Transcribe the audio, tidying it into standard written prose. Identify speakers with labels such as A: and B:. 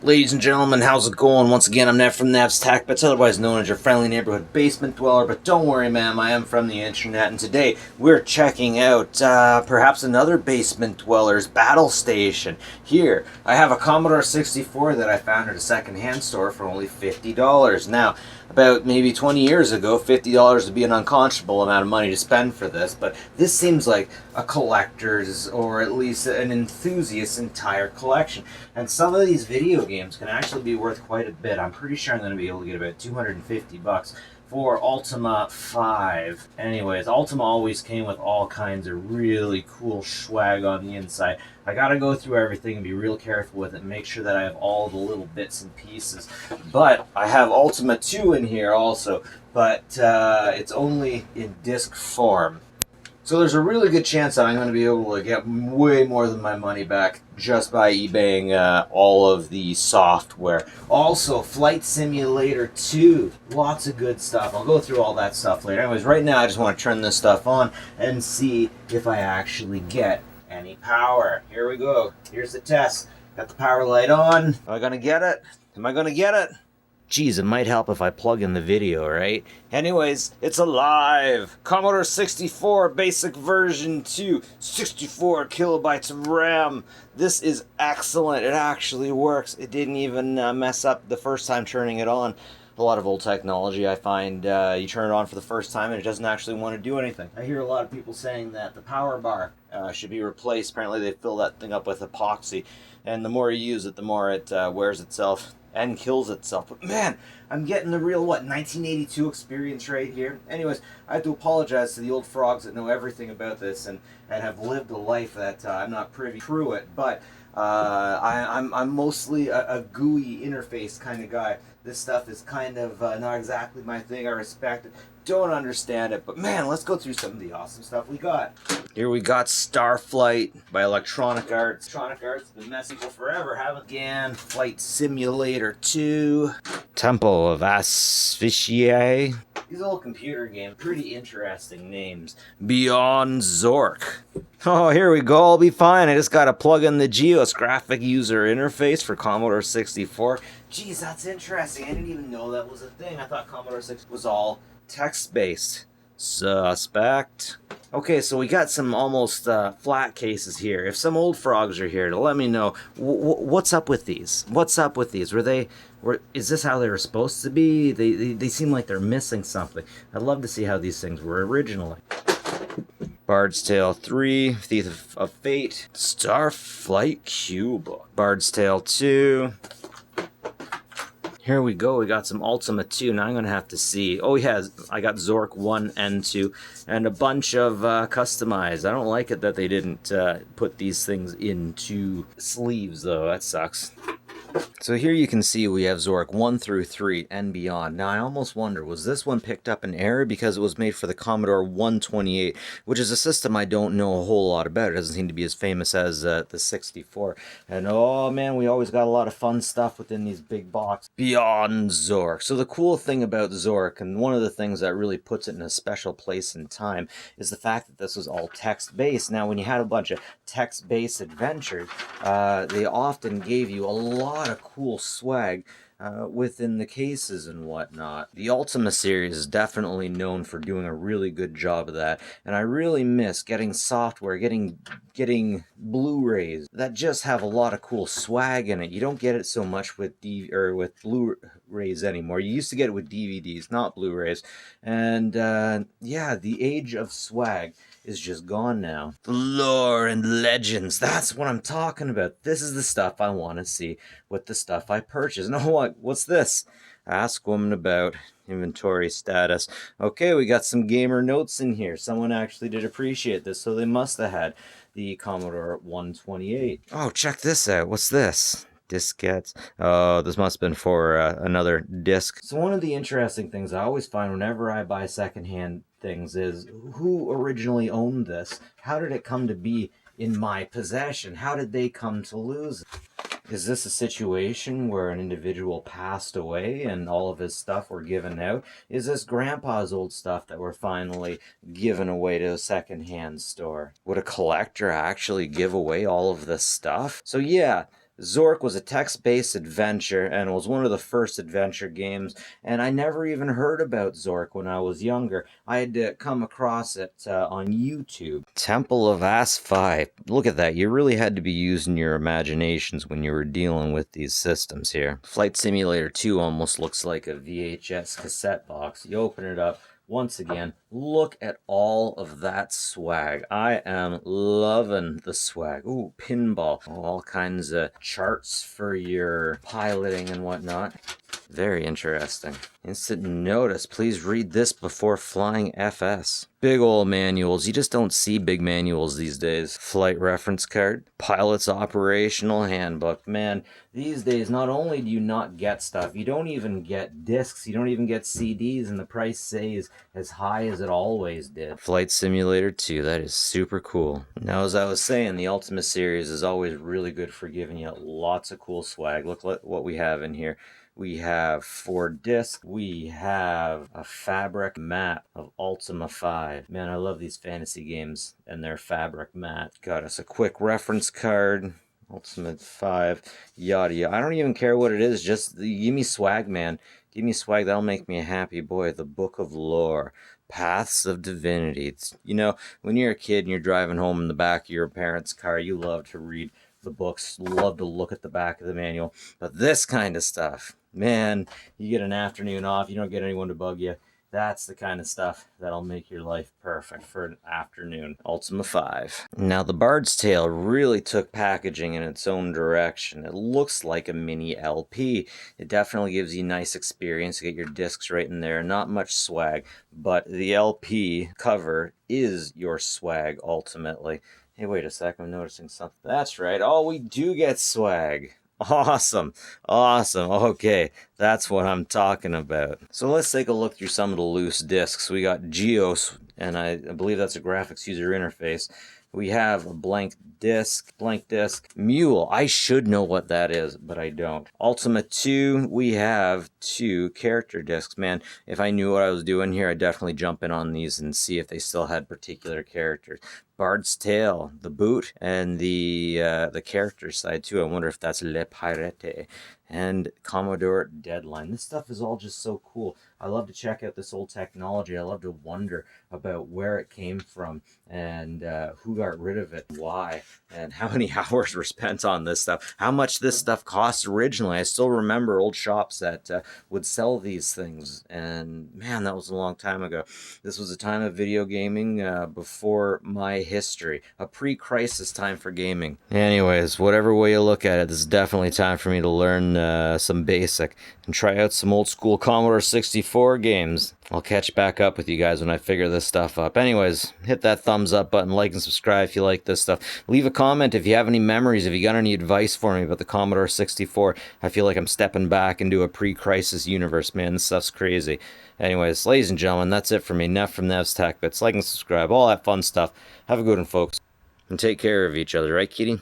A: Ladies and gentlemen, how's it going? Once again, I'm Nev from Nev's Tech, but otherwise known as your friendly neighborhood basement dweller. But don't worry, ma'am, I am from the internet, and today we're checking out perhaps another basement dweller's battle station. Here, I have a Commodore 64 that I found at a secondhand store for only $50. Now, about maybe 20 years ago, $50 would be an unconscionable amount of money to spend for this, but this seems like a collector's, or at least an enthusiast's entire collection. And some of these video games can actually be worth quite a bit. I'm pretty sure I'm going to be able to get about 250 bucks for Ultima 5. Anyways, Ultima always came with all kinds of really cool swag on the inside. I gotta go through everything and be real careful with it and make sure that I have all the little bits and pieces. But I have Ultima 2 in here also, but it's only in disc form. So there's a really good chance that I'm going to be able to get way more than my money back just by eBaying all of the software. Also, Flight Simulator 2. Lots of good stuff. I'll go through all that stuff later. Anyways, right now I just want to turn this stuff on and see if I actually get any power. Here we go. Here's the test. Got the power light on. Am I going to get it? Am I going to get it? Geez, it might help if I plug in the video, right? Anyways, it's alive! Commodore 64 basic version 2, 64 kilobytes of RAM. This is excellent. It actually works. It didn't even mess up the first time turning it on. A lot of old technology, I find you turn it on for the first time and it doesn't actually want to do anything. I hear a lot of people saying that the power bar should be replaced. Apparently they fill that thing up with epoxy, and the more you use it, the more it wears itself and kills itself. But man, I'm getting the real, 1982 experience right here. Anyways, I have to apologize to the old frogs that know everything about this and have lived a life that I'm not privy to it, but I'm mostly a GUI interface kind of guy. This stuff is kind of not exactly my thing. I respect it, don't understand it, but man, let's go through some of the awesome stuff we got. Here we got Starflight by Electronic Arts. Electronic Arts has been messing for forever, haven't again. Flight Simulator 2. Temple of Asphyxiae. These old computer games, pretty interesting names. Beyond Zork. Oh, here we go, I'll be fine. I just gotta plug in the GEOS graphic user interface for Commodore 64. Geez, that's interesting. I didn't even know that was a thing. I thought Commodore 64 was all text-based. Suspect. Okay, so we got some almost flat cases here. If some old frogs are here to let me know, what's up with these? What's up with these? Is this how they were supposed to be? They seem like they're missing something. I'd love to see how these things were originally. Bard's Tale 3, Thief of Fate, Starflight Cube, Bard's Tale 2. Here we go, we got some Ultima 2, now I'm going to have to see. Oh yeah, I got Zork 1 and 2, and a bunch of customized. I don't like it that they didn't put these things into sleeves though, that sucks. So here you can see we have Zork 1 through 3 and beyond. Now I almost wonder, was this one picked up in error because it was made for the Commodore 128, which is a system I don't know a whole lot about. It doesn't seem to be as famous as the 64. And oh man, we always got a lot of fun stuff within these big boxes. Beyond Zork. So the cool thing about Zork, and one of the things that really puts it in a special place in time, is the fact that this was all text-based. Now when you had a bunch of text-based adventures, they often gave you a lot of cool swag within the cases and whatnot. The Ultima series is definitely known for doing a really good job of that, and I really miss getting software, getting Blu-rays that just have a lot of cool swag in it. You don't get it so much with with Blu-rays anymore. You used to get it with DVDs, not Blu-rays, and yeah, the age of swag is just gone now. The lore and legends, that's what I'm talking about. This is the stuff I want to see with the stuff I purchase. Now what's this? Ask woman about inventory status. Okay, we got some gamer notes in here. Someone actually did appreciate this, so they must have had the Commodore 128. Oh, check this out. What's this? Diskettes. Oh, this must have been for another disc. So one of the interesting things I always find whenever I buy secondhand things is, who originally owned this? How did it come to be in my possession? How did they come to lose it? Is this a situation where an individual passed away and all of his stuff were given out? Is this grandpa's old stuff that were finally given away to a secondhand store? Would a collector actually give away all of this stuff? So yeah, Zork was a text-based adventure and was one of the first adventure games, and I never even heard about Zork when I was younger. I had to come across it on YouTube. Temple of Asphi. Look at that. You really had to be using your imaginations when you were dealing with these systems here. Flight Simulator 2 almost looks like a VHS cassette box. You open it up. Once again, look at all of that swag. I am loving the swag. Ooh, pinball. All kinds of charts for your piloting and whatnot. Very interesting. Instant notice. Please read this before flying FS. Big old manuals. You just don't see big manuals these days. Flight reference card. Pilot's operational handbook. Man, these days not only do you not get stuff, you don't even get discs, you don't even get CDs, and the price stays as high as it always did. Flight Simulator 2. That is super cool. Now, as I was saying, the Ultima series is always really good for giving you lots of cool swag. Look what we have in here. We have 4 discs. We have a fabric mat of Ultima 5. Man, I love these fantasy games and their fabric mat. Got us a quick reference card. Ultimate 5. Yada yada. I don't even care what it is. Just give me swag, man. Give me swag. That'll make me a happy boy. The Book of Lore. Paths of Divinity. It's, you know, when you're a kid and you're driving home in the back of your parents' car, you love to read the books, love to look at the back of the manual. But this kind of stuff, man, you get an afternoon off, you don't get anyone to bug you. That's the kind of stuff that'll make your life perfect for an afternoon. Ultima 5. Now, the Bard's Tale really took packaging in its own direction. It looks like a mini LP. It definitely gives you a nice experience. You get your discs right in there. Not much swag, but the LP cover is your swag ultimately. Hey, wait a sec, I'm noticing something. That's right. Oh, we do get swag. Awesome. Awesome. Okay, that's what I'm talking about. So let's take a look through some of the loose discs. We got Geos, and I believe that's a graphics user interface. We have a blank disc. Mule, I should know what that is, but I don't. Ultima 2, we have 2 character discs. Man, if I knew what I was doing here, I'd definitely jump in on these and see if they still had particular characters. Bard's Tale, the boot, and the character side too. I wonder if that's Le Pirate. And Commodore Deadline. This stuff is all just so cool. I love to check out this old technology. I love to wonder about where it came from and who got rid of it, why, and how many hours were spent on this stuff. How much this stuff cost originally. I still remember old shops that would sell these things, and man, that was a long time ago. This was a time of video gaming before my history, a pre-crisis time for gaming. Anyways, whatever way you look at it, this is definitely time for me to learn some basic and try out some old school Commodore 64 games. I'll catch back up with you guys when I figure this stuff up. Anyways, hit that thumbs up button, like and subscribe if you like this stuff. Leave a comment if you have any memories, if you got any advice for me about the Commodore 64. I feel like I'm stepping back into a pre-crisis universe, man. This stuff's crazy. Anyways, ladies and gentlemen, that's it for me. Neff from Nev's Tech Bits. Like and subscribe, all that fun stuff. Have a good one, folks. And take care of each other, right, Kitty?